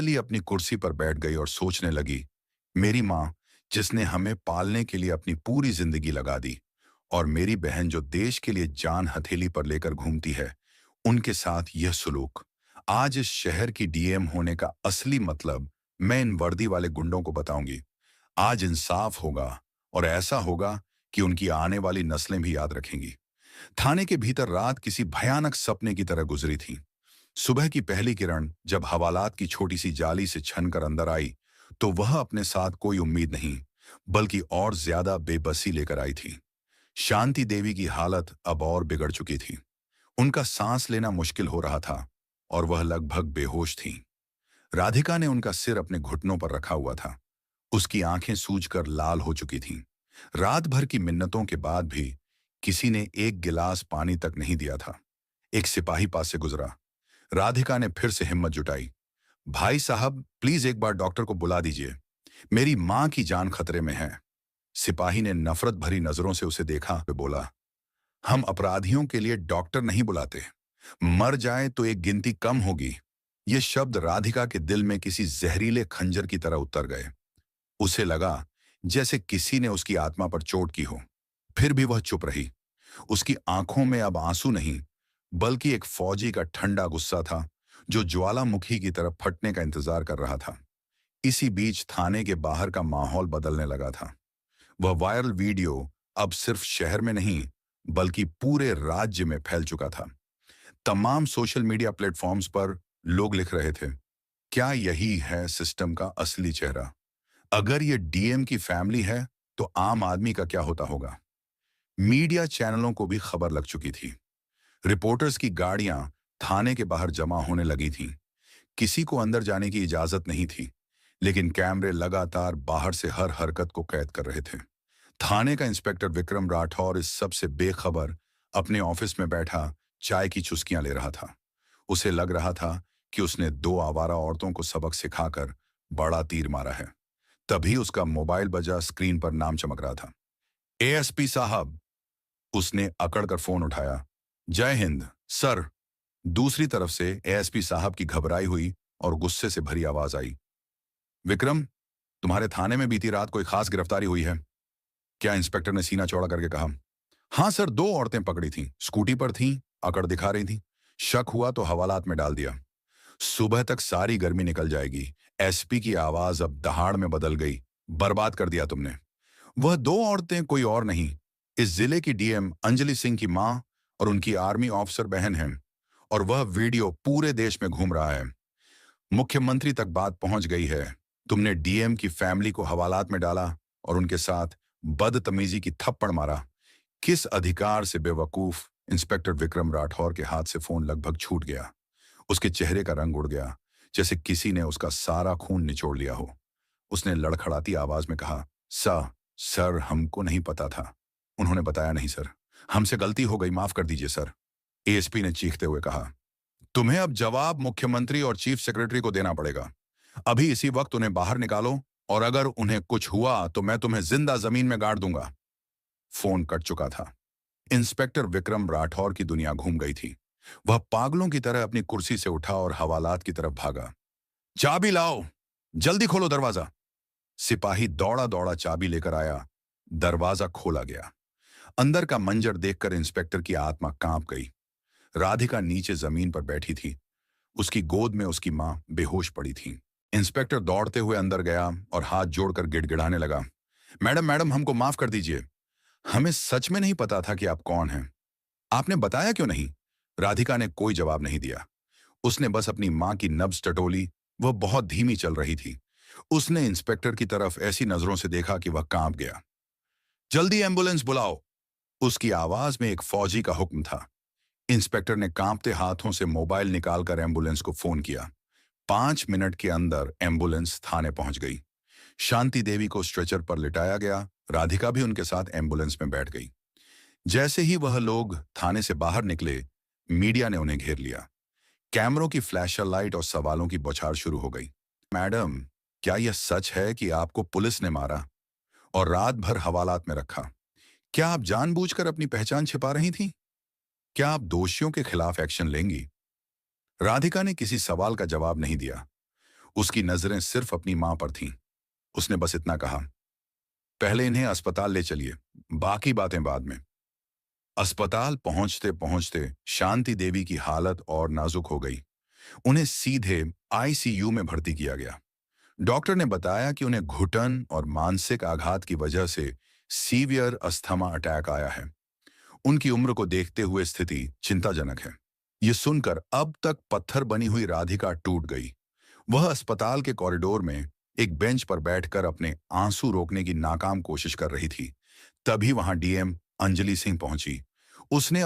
लिए अपनी कुर्सी पर बैठ गई और सोचने लगी, मेरी माँ जिसने हमें पालने के लिए अपनी पूरी जिंदगी लगा दी, और मेरी बहन जो देश के लिए जान हथेली पर लेकर घूमती है, उनके साथ यह सलूक। आज इस शहर की डीएम होने का असली मतलब मैं इन वर्दी वाले गुंडों को बताऊंगी। आज इंसाफ होगा, और ऐसा होगा कि उनकी आने वाली नस्लें भी याद रखेंगी। थाने के भीतर रात किसी भयानक सपने की तरह गुजरी थी। सुबह की पहली किरण जब हवालात की छोटी सी जाली से छनकर अंदर आई, तो वह अपने साथ कोई उम्मीद नहीं, बल्कि और ज्यादा बेबसी लेकर आई थी। शांति देवी की हालत अब और बिगड़ चुकी थी। उनका सांस लेना मुश्किल हो रहा था, और वह लगभग बेहोश थी। राधिका ने उनका सिर अपने घुटनों पर रखा हुआ था। उसकी आंखें सूजकर लाल हो चुकी थीं। रात भर की मिन्नतों के बाद भी किसी ने एक गिलास पानी तक नहीं दिया था। एक सिपाही पास से गुजरा। राधिका ने फिर से हिम्मत जुटाई। भाई साहब, प्लीज एक बार डॉक्टर को बुला दीजिए, मेरी मां की जान खतरे में है। सिपाही ने नफरत भरी नजरों से उसे देखा वे बोला, हम अपराधियों के लिए डॉक्टर नहीं बुलाते, मर जाए तो एक गिनती कम होगी। ये शब्द राधिका के दिल में किसी जहरीले खंजर की तरह उतर गए। उसे लगा जैसे किसी ने उसकी आत्मा पर चोट की हो। फिर भी वह चुप रही। उसकी आंखों में अब आंसू नहीं, बल्कि एक फौजी का ठंडा गुस्सा था, जो ज्वालामुखी की तरफ फटने का इंतजार कर रहा था। इसी बीच थाने के बाहर का माहौल बदलने लगा था। वह वायरल वीडियो अब सिर्फ शहर में नहीं, बल्कि पूरे राज्य में फैल चुका था। तमाम सोशल मीडिया प्लेटफॉर्म्स पर लोग लिख रहे थे, क्या यही है सिस्टम का असली चेहरा? अगर ये डीएम की फैमिली है, तो आम आदमी का क्या होता होगा? मीडिया चैनलों को भी खबर लग चुकी थी। रिपोर्टर्स की गाड़ियां थाने के बाहर जमा होने लगी थीं। किसी को अंदर जाने की इजाजत नहीं थी, लेकिन कैमरे लगातार बाहर से हर हरकत को कैद कर रहे थे। थाने का इंस्पेक्टर विक्रम राठौर इस सब से बेखबर अपने ऑफिस में बैठा चाय की चुस्कियां ले रहा था। उसे लग रहा था कि उसने दो आवारा औरतों को सबक सिखाकर बड़ा तीर मारा है। तभी उसका मोबाइल बजा। स्क्रीन पर नाम चमक रहा था, एएसपी साहब। उसने अकड़कर फोन उठाया। जय हिंद सर। दूसरी तरफ से एएसपी साहब की घबराई हुई और गुस्से से भरी आवाज आई, विक्रम, तुम्हारे थाने में बीती रात कोई खास गिरफ्तारी हुई है क्या? इंस्पेक्टर ने सीना चौड़ा करके कहा। हाँ सर, दो औरतें पकड़ी थीं, स्कूटी पर थीं, अकड़ दिखा रही थीं। शक हुआ तो हवालात में डाल दिया। सुबह तक सारी गर्मी निकल जाएगी। एसपी की आवाज अब दहाड़ में बदल गई। बर्बाद कर दिया तुमने। वह दो औरतें कोई और नहीं, इस जिले की डीएम अंजलि सिंह की मां और उनकी आर्मी ऑफिसर बहन हैं। और वह वीडियो पूरे देश में घूम रहा है। मुख्यमंत्री तक बात पहुंच गई है। तुमने डीएम की फैमिली को हवालात में डाला और उनके साथ बदतमीजी की थप्पड़ मारा। किस अधिकार से बेवकूफ? इंस्पेक्टर विक्रम राठौर के हाथ से फोन लगभग छूट गया। उसके चेहरे का रंग उड़ गया, जैसे किसी ने उसका सारा खून निचोड़ लिया हो। उसने लड़खड़ाती आवाज में कहा, सर, हमको नहीं पता था। उन्होंने बताया नहीं सर। हमसे गलती हो गई, माफ कर दीजिए सर। एएसपी ने चीखते हुए कहा, तुम्हें अब जवाब मुख्यमंत्री और चीफ सेक्रेटरी को देना पड़ेगा। अभी इसी वक्त उन्हें बाहर निकालो, और अगर उन्हें कुछ हुआ तो मैं तुम्हें जिंदा जमीन में गाड़ दूंगा। फोन कट चुका था। इंस्पेक्टर विक्रम राठौर की दुनिया घूम गई थी। वह पागलों की तरह अपनी कुर्सी से उठा और हवालात की तरफ भागा। चाबी लाओ, जल्दी खोलो दरवाजा। सिपाही दौड़ा दौड़ा चाबी लेकर आया। दरवाजा खोला गया। अंदर का मंजर देखकर इंस्पेक्टर की आत्मा कांप गई। राधिका नीचे जमीन पर बैठी थी। उसकी गोद में उसकी मां बेहोश पड़ी थी। इंस्पेक्टर दौड़ते हुए अंदर गया और हाथ जोड़कर गिड़गिड़ाने लगा, मैडम मैडम, हमको माफ कर दीजिए। हमें सच में नहीं पता था कि आप कौन हैं। आपने बताया क्यों नहीं? राधिका ने कोई जवाब नहीं दिया। उसने बस अपनी मां की नब्ज टटोली। वह बहुत धीमी चल रही थी। उसने इंस्पेक्टर की तरफ ऐसी नजरों से देखा कि वह कांप गया। जल्दी एम्बुलेंस बुलाओ। उसकी आवाज में एक फौजी का हुक्म था। इंस्पेक्टर ने कांपते हाथों से मोबाइल निकालकर एम्बुलेंस को फोन किया। 5 मिनट के अंदर एम्बुलेंस थाने पहुंच गई। शांति देवी को स्ट्रेचर पर लिटाया गया। राधिका भी उनके साथ एम्बुलेंस में बैठ गई। जैसे ही वह लोग थाने से बाहर निकले, मीडिया ने उन्हें घेर लिया। कैमरों की फ्लैशर लाइट और सवालों की बौछार शुरू हो गई। मैडम, क्या यह सच है कि आपको पुलिस ने मारा और रात भर हवालात में रखा? क्या आप जानबूझकर अपनी पहचान छिपा रही थीं? क्या आप दोषियों के खिलाफ एक्शन लेंगी? राधिका ने किसी सवाल का जवाब नहीं दिया। उसकी नजरें सिर्फ अपनी मां पर थीं। उसने बस इतना कहा, पहले इन्हें अस्पताल ले चलिए, बाकी बातें बाद में। अस्पताल पहुंचते पहुंचते शांति देवी की हालत और नाजुक हो गई। उन्हें सीधे आईसीयू में भर्ती किया गया। डॉक्टर ने बताया कि उन्हें घुटन और मानसिक आघात की वजह से सीवियर अस्थमा अटैक आया है। उनकी उम्र को देखते हुए स्थिति चिंताजनक है। ये सुनकर अब तक पत्थर बनी हुई राधिका टूट गई। वह अस्पताल के कॉरिडोर में एक बेंच पर बैठकर अपने आंसू रोकने की नाकाम कोशिश कर रही थी। तभी वहां डीएम अंजलि सिंह पहुंची। उसने